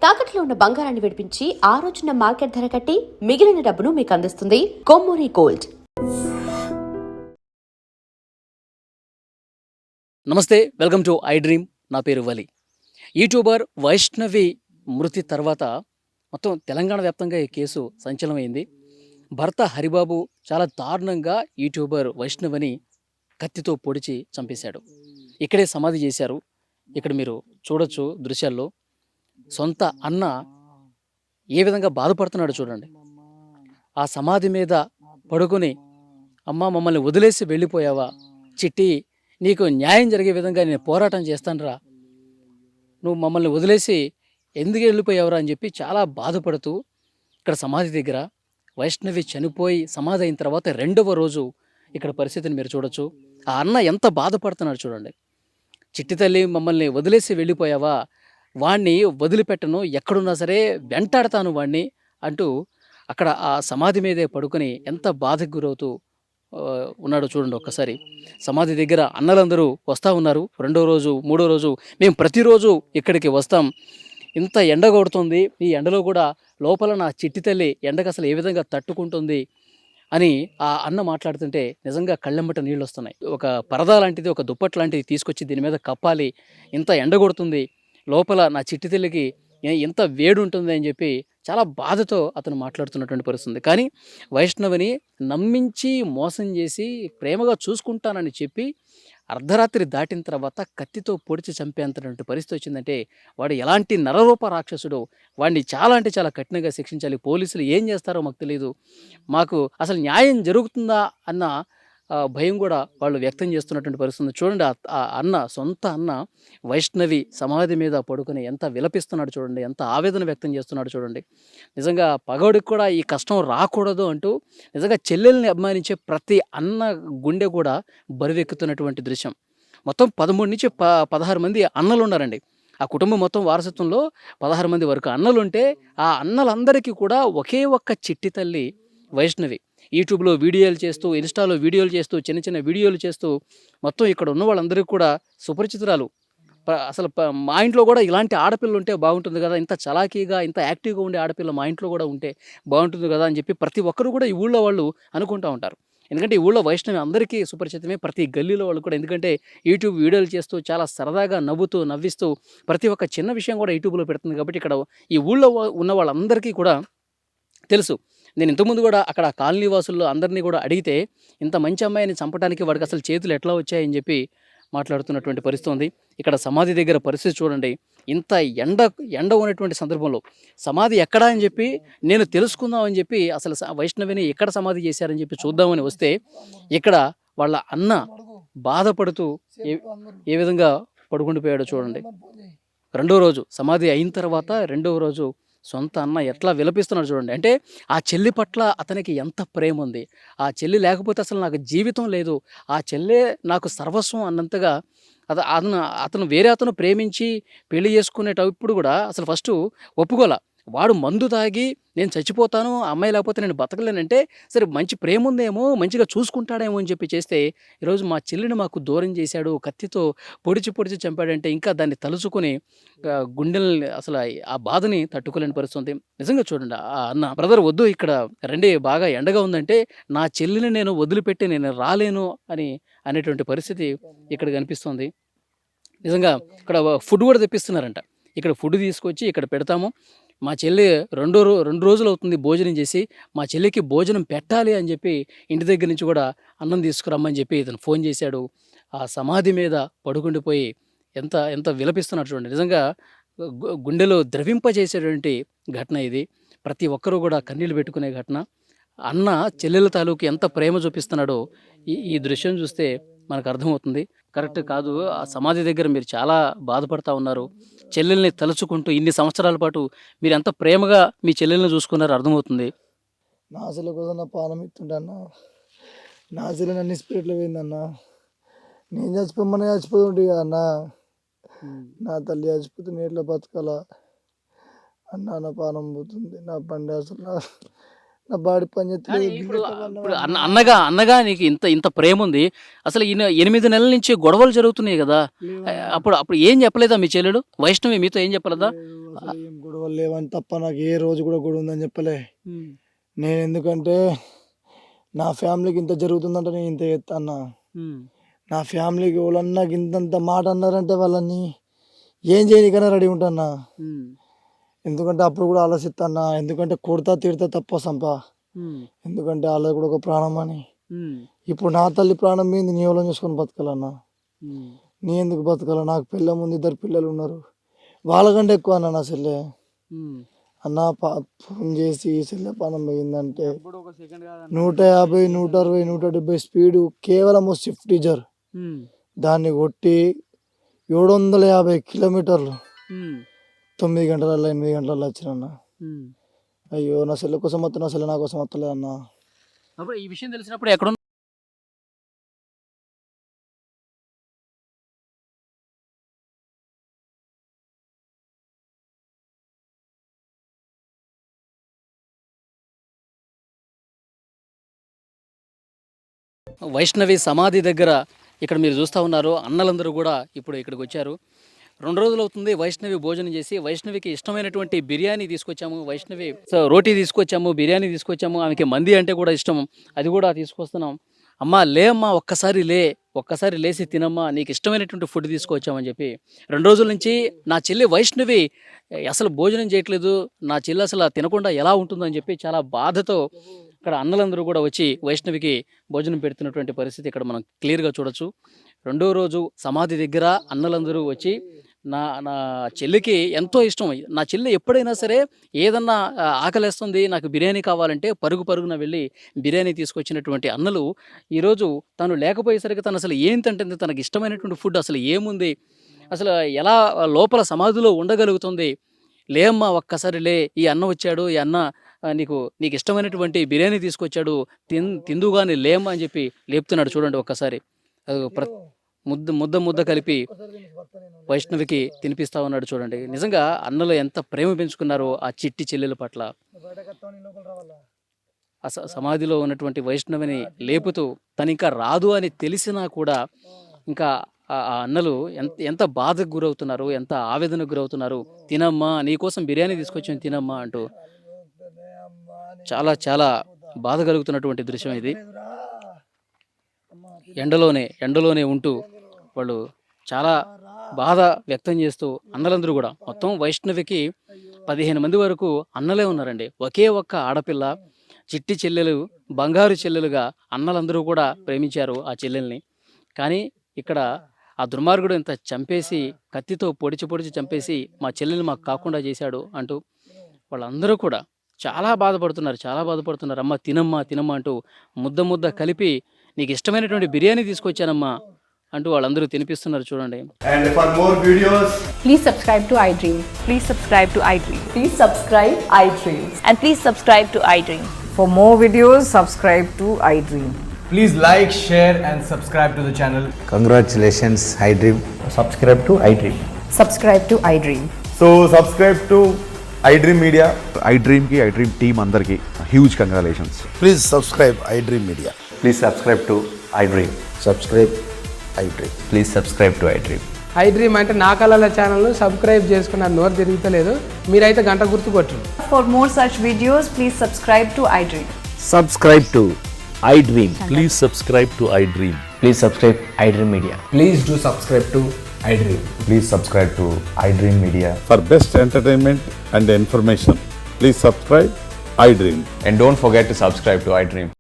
తాకట్లో ఉన్న బంగారాన్ని విడిపించి ఆ రోజున మార్కెట్ ధర కట్టి మిగిలిన డబ్బును మీకు అందిస్తుంది కొమ్మూరి గోల్డ్. నమస్తే, వెల్కమ్ టు ఐ డ్రీమ్. నా పేరు వలి. యూట్యూబర్ వైష్ణవి మృతి తర్వాత మొత్తం తెలంగాణ వ్యాప్తంగా ఈ కేసు సంచలనమైంది. భర్త హరిబాబు చాలా దారుణంగా యూట్యూబర్ వైష్ణవిని కత్తితో పొడిచి చంపేశాడు. ఇక్కడే సమాధి చేశారు. ఇక్కడ మీరు చూడొచ్చు దృశ్యాల్లో. సొంత అన్న ఏ విధంగా బాధపడుతున్నాడు చూడండి. ఆ సమాధి మీద పడుకుని, అమ్మ మమ్మల్ని వదిలేసి వెళ్ళిపోయావా చిట్టి, నీకు న్యాయం జరిగే విధంగా నేను పోరాటం చేస్తానురా, నువ్వు మమ్మల్ని వదిలేసి ఎందుకు వెళ్ళిపోయావురా అని చెప్పి చాలా బాధపడుతూ ఇక్కడ సమాధి దగ్గర వైష్ణవి చనిపోయి సమాధి అయిన తర్వాత రెండవ రోజు ఇక్కడ పరిస్థితిని మీరు చూడొచ్చు. ఆ అన్న ఎంత బాధపడుతున్నాడు చూడండి. చిట్టి తల్లి, మమ్మల్ని వదిలేసి వెళ్ళిపోయావా, వాణ్ణి వదిలిపెట్టను, ఎక్కడున్నా సరే వెంటాడతాను వాణ్ణి అంటూ అక్కడ ఆ సమాధి మీదే పడుకొని ఎంత బాధకు గురవుతూ ఉన్నాడో చూడండి ఒక్కసారి. సమాధి దగ్గర అన్నలందరూ వస్తూ ఉన్నారు. రెండో రోజు, మూడో రోజు, మేము ప్రతిరోజు ఇక్కడికి వస్తాం, ఇంత ఎండ కొడుతుంది, ఈ ఎండలో కూడా లోపల నా చిట్టి తల్లి ఎండకు అసలు ఏ విధంగా తట్టుకుంటుంది అని ఆ అన్న మాట్లాడుతుంటే నిజంగా కళ్ళెంబట నీళ్ళు వస్తున్నాయి. ఒక పరదా లాంటిది, ఒక దుప్పట్ లాంటిది తీసుకొచ్చి దీని మీద కప్పాలి, ఇంత ఎండ కొడుతుంది, లోపల నా చిట్టి తల్లికి ఎంత వేడి ఉంటుంది అని చెప్పి చాలా బాధతో అతను మాట్లాడుతున్నటువంటి పరిస్థితుంది. కానీ వైష్ణవిని నమ్మించి మోసం చేసి ప్రేమగా చూసుకుంటానని చెప్పి అర్ధరాత్రి దాటిన తర్వాత కత్తితో పొడిచి చంపేంతటువంటి పరిస్థితి వచ్చిందంటే వాడు ఎలాంటి నరరూప రాక్షసుడో, వాడిని చాలా అంటే చాలా కఠినంగా శిక్షించాలి. పోలీసులు ఏం చేస్తారో మాకు తెలియదు, మాకు అసలు న్యాయం జరుగుతుందా అన్న భయం కూడా వాళ్ళు వ్యక్తం చేస్తున్నటువంటి పరిస్థితి చూడండి. ఆ అన్న, సొంత అన్న వైష్ణవి సమాధి మీద పడుకొని ఎంత విలపిస్తున్నాడు చూడండి, ఎంత ఆవేదన వ్యక్తం చేస్తున్నాడు చూడండి. నిజంగా పగోడికి కూడా ఈ కష్టం రాకూడదు అంటూ నిజంగా చెల్లెల్ని అభిమానించే ప్రతి అన్న గుండె కూడా బరువెక్కుతున్నటువంటి దృశ్యం. మొత్తం 13 నుంచి 16 మంది అన్నలు ఉన్నారండి. ఆ కుటుంబం మొత్తం వారసత్వంలో 16 మంది వరకు అన్నలుంటే ఆ అన్నలందరికీ కూడా ఒకే ఒక్క చిట్టి తల్లి వైష్ణవి. యూట్యూబ్లో వీడియోలు చేస్తూ, ఇన్స్టాలో వీడియోలు చేస్తూ, చిన్న చిన్న వీడియోలు చేస్తూ మొత్తం ఇక్కడ ఉన్న వాళ్ళందరికీ కూడా సుపరిచితురాలు. అసలు మా ఇంట్లో కూడా ఇలాంటి ఆడపిల్ల ఉంటే బాగుంటుంది కదా, ఇంత చలాకీగా ఇంత యాక్టివ్గా ఉండే ఆడపిల్ల మా ఇంట్లో కూడా ఉంటే బాగుంటుంది కదా అని చెప్పి ప్రతి ఒక్కరు కూడా ఈ ఊళ్ళో వాళ్ళు అనుకుంటూ ఉంటారు. ఎందుకంటే ఈ ఊళ్ళో వైష్ణవి అందరికీ సుపరిచితమే, ప్రతి గల్లీలో వాళ్ళు కూడా. ఎందుకంటే యూట్యూబ్ వీడియోలు చేస్తూ చాలా సరదాగా నవ్వుతూ నవ్విస్తూ ప్రతి ఒక్క చిన్న విషయం కూడా యూట్యూబ్లో పెడుతుంది కాబట్టి ఇక్కడ ఈ ఊళ్ళో ఉన్న వాళ్ళందరికీ కూడా తెలుసు. నేను ఇంతకుముందు కూడా అక్కడ కాలనీ వాసుల్లో అందరినీ కూడా అడిగితే ఇంత మంచి అమ్మాయిని చంపడానికి వాడికి అసలు చేతులు ఎట్లా వచ్చాయని చెప్పి మాట్లాడుతున్నటువంటి పరిస్థితి ఉంది. ఇక్కడ సమాధి దగ్గర పరిస్థితి చూడండి. ఇంత ఎండ ఉన్నటువంటి సందర్భంలో సమాధి ఎక్కడా అని చెప్పి నేను తెలుసుకుందామని చెప్పి అసలు వైష్ణవిని ఎక్కడ సమాధి చేశారని చెప్పి చూద్దామని వస్తే ఇక్కడ వాళ్ళ అన్న బాధపడుతూ ఏ విధంగా పడుకుండిపోయాడో చూడండి. రెండో రోజు సమాధి అయిన తర్వాత రెండవ రోజు సొంత అన్న ఎట్లా విలపిస్తున్నాడు చూడండి. అంటే ఆ చెల్లి పట్ల అతనికి ఎంత ప్రేమ ఉంది, ఆ చెల్లి లేకపోతే అసలు నాకు జీవితం లేదు, ఆ చెల్లె నాకు సర్వస్వం అన్నంతగా అతను వేరే అతను ప్రేమించి పెళ్లి చేసుకునేటప్పుడు కూడా అసలు ఫస్ట్ ఒప్పుకోలే. వాడు మందు తాగి నేను చచ్చిపోతాను, ఆ అమ్మాయి లేకపోతే నేను బతకలేనంటే సరే మంచి ప్రేమ ఉందేమో, మంచిగా చూసుకుంటాడేమో అని చెప్పి చేస్తే ఈరోజు మా చెల్లిని మాకు దూరం చేశాడు, కత్తితో పొడిచి చంపాడంటే ఇంకా దాన్ని తలుచుకొని గుండెల్ని అసలు ఆ బాధని తట్టుకోలేని పరిస్థితి. నిజంగా చూడండి, ఆ అన్న బ్రదర్ వద్దు ఇక్కడ రండి, బాగా ఎండగా ఉందంటే నా చెల్లిని నేను వదిలిపెట్టి నేను రాలేను అని అనేటువంటి పరిస్థితి ఇక్కడ కనిపిస్తుంది. నిజంగా ఇక్కడ ఫుడ్ కూడా తెప్పిస్తున్నారంట. ఇక్కడ ఫుడ్ తీసుకొచ్చి ఇక్కడ పెడతాము, మా చెల్లి 2 రోజులు అవుతుంది భోజనం చేసి, మా చెల్లికి భోజనం పెట్టాలి అని చెప్పి ఇంటి దగ్గర నుంచి కూడా అన్నం తీసుకురమ్మని చెప్పి ఇతను ఫోన్ చేశాడు. ఆ సమాధి మీద పడుకుండిపోయి ఎంత ఎంత విలపిస్తున్నాడు చూడండి. నిజంగా గుండెలో ద్రవింపజేసేటువంటి ఘటన ఇది. ప్రతి ఒక్కరూ కూడా కన్నీళ్ళు పెట్టుకునే ఘటన. అన్న చెల్లెల తాలూకు ఎంత ప్రేమ చూపిస్తున్నాడో ఈ దృశ్యం చూస్తే మనకు అర్థమవుతుంది. కరెక్ట్ కాదు, ఆ సమాధి దగ్గర మీరు చాలా బాధపడతా ఉన్నారు. చెల్లెల్ని తలుచుకుంటూ ఇన్ని సంవత్సరాల పాటు మీరు ఎంత ప్రేమగా మీ చెల్లెల్ని చూసుకున్నారో అర్థమవుతుంది. నా చెల్లె కోసం నా పానం ఇస్తుంటన్న, నా చెల్లె నన్ను స్పిరిట్లో పోయిందన్న, నేను చచ్చిపోమని చచ్చిపోతుంటే అన్న, నా తల్లి చచ్చిపోతే నేను బతకాల అన్న, నా పానం పోతుంది, నా బండి అసలు నా బాడీ పని కానీ చేస్తలేదు. ఇప్పుడు అన్నగా నీకు ఇంత ప్రేమ ఉంది. అసలు ఈయన 8 నెలల నుంచి గొడవలు జరుగుతున్నాయి కదా. అప్పుడు ఏం చెప్పలేదా మీ చెల్లెడు వైష్ణవి మీతో ఏం చెప్పలేదా? అసలు ఏం గొడవలు లేవని తప్ప నాకు ఏ రోజు కూడా గొడవ ఉందని చెప్పలే. నేను ఎందుకంటే నా ఫ్యామిలీకి ఇంత జరుగుతుందంటే నేను ఇంత చేస్తా అన్న. నా ఫ్యామిలీకి వాళ్ళన్నా ఇంతంత మాట అన్నారంటే వాళ్ళని ఏం చేయనికైనా రెడీ ఉంటాన్నా. ఎందుకంటే అప్పుడు కూడా ఆలోచిస్తాన్నా. ఎందుకంటే కొడతా తిడతా తప్ప సంప. ఎందుకంటే వాళ్ళది కూడా ఒక ప్రాణం అని. ఇప్పుడు నా తల్లి ప్రాణం మీద నీ ఎవరో చూసుకొని బతకాలన్నా. నీ ఎందుకు బతకాల? నాకు పిల్ల ముందు 2 పిల్లలు ఉన్నారు. వాళ్ళకంటే ఎక్కువ అన్న నా చెల్లె. అన్న ఫోన్ చేసి చెల్లె ప్రాణం పోయిందంటే 150, 160, 170 స్పీడు కేవలం స్విఫ్ట్ డిజైర్ దాన్ని కొట్టి 750 కిలోమీటర్లు 9 గంటలలో 8 గంటలలో వచ్చినన్న. అయ్యో నా చెల్లె కోసం వస్తా, నా చెల్లె నా కోసం వస్తలే అన్న. అప్పుడు ఈ విషయం తెలిసినప్పుడు ఎక్కడ వైష్ణవి సమాధి దగ్గర ఇక్కడ మీరు చూస్తూ ఉన్నారు. అన్నలందరూ కూడా ఇప్పుడు ఇక్కడికి వచ్చారు. 2 రోజులు అవుతుంది వైష్ణవి భోజనం చేసి. వైష్ణవికి ఇష్టమైనటువంటి బిర్యానీ తీసుకొచ్చాము. వైష్ణవి రోటీ తీసుకొచ్చాము, బిర్యానీ తీసుకొచ్చాము. ఆమెకి మంది అంటే కూడా ఇష్టం, అది కూడా తీసుకొస్తున్నాం. అమ్మా లే అమ్మా, ఒక్కసారి లేచి తినమ్మా, నీకు ఇష్టమైనటువంటి ఫుడ్ తీసుకొచ్చామని చెప్పి 2 రోజుల నుంచి నా చెల్లి వైష్ణవి అసలు భోజనం చేయట్లేదు, నా చెల్లి అసలు తినకుండా ఎలా ఉంటుందని చెప్పి చాలా బాధతో ఇక్కడ అన్నలందరూ కూడా వచ్చి వైష్ణవికి భోజనం పెడుతున్నటువంటి పరిస్థితి ఇక్కడ మనం క్లియర్గా చూడొచ్చు. 2వ రోజు సమాధి దగ్గర అన్నలందరూ వచ్చి నా నా చెల్లికి ఎంతో ఇష్టం. నా చెల్లి ఎప్పుడైనా సరే ఏదన్నా ఆకలేస్తుంది, నాకు బిర్యానీ కావాలంటే పరుగున వెళ్ళి బిర్యానీ తీసుకొచ్చినటువంటి అన్నలు ఈరోజు తను లేకపోయేసరికి తను అసలు ఏం తింటుంది, తనకి ఇష్టమైనటువంటి ఫుడ్ అసలు ఏముంది, అసలు ఎలా లోపల సమాధిలో ఉండగలుగుతుంది. లేమ్మా ఒక్కసారి లే, ఈ అన్న వచ్చాడు, ఈ అన్న నీకు ఇష్టమైనటువంటి బిర్యానీ తీసుకొచ్చాడు, తిందుగాని లేమ్మా అని చెప్పి లేపుతున్నాడు. చూడండి ఒక్కసారి ముద్ద కలిపి వైష్ణవికి తినిపిస్తా ఉన్నాడు. చూడండి నిజంగా అన్నలు ఎంత ప్రేమ పెంచుకున్నారో ఆ చిట్టి చెల్లెల పట్ల. సమాధిలో ఉన్నటువంటి వైష్ణవిని లేపుతూ తను ఇంకా రాదు అని తెలిసినా కూడా ఇంకా ఆ అన్నలు ఎంత బాధకు గురవుతున్నారు, ఎంత ఆవేదనకు గురవుతున్నారు. తినమ్మా, నీకోసం బిర్యానీ తీసుకొచ్చాను తినమ్మా అంటూ చాలా బాధ కలుగుతున్నటువంటి దృశ్యం ఇది. ఎండలోనే ఉంటూ వాళ్ళు చాలా బాధ వ్యక్తం చేస్తూ అన్నలందరూ కూడా మొత్తం వైష్ణవికి 15 మంది వరకు అన్నలే ఉన్నారండి. ఒకే ఒక్క ఆడపిల్ల, చిట్టి చెల్లెలు, బంగారు చెల్లెలుగా అన్నలందరూ కూడా ప్రేమించారు ఆ చెల్లెల్ని. కానీ ఇక్కడ ఆ దుర్మార్గుడు ఇంత చంపేసి, కత్తితో పొడిచి చంపేసి మా చెల్లెల్ని మాకు కాకుండా చేశాడు అంటూ వాళ్ళందరూ కూడా చాలా బాధపడుతున్నారు. అమ్మ తినమ్మా అంటూ ముద్ద కలిపి నీకు ఇష్టమైనటువంటి బిర్యానీ తీసుకొచ్చానమ్మా అంటూ వాళ్ళందరూ తినిపిస్తున్నారు. చూడండి. And for more videos, Please subscribe to iDream. Please subscribe to iDream. Please subscribe iDream. And please subscribe to iDream. For more videos, subscribe to iDream. please like, share and subscribe to the channel. Congratulations, iDream. Subscribe to iDream. Subscribe to iDream. So subscribe to iDream Media. iDream team andarki huge congratulations. Please subscribe iDream Media. Please subscribe to iDream. Subscribe iDream. Please subscribe to iDream. iDream అంటే నా కళల ఛానల్ను subscribe చేసుకున్న నోరు తిరుగుతలేదు, మీరైతే గంట గుర్తు కొట్టండి. For more such videos, please subscribe to iDream. Subscribe to iDream. Please subscribe to iDream. Please subscribe iDream Media. Please do subscribe to iDream. Please subscribe to iDream Media. For best entertainment and information, please subscribe iDream. And don't forget to subscribe to iDream.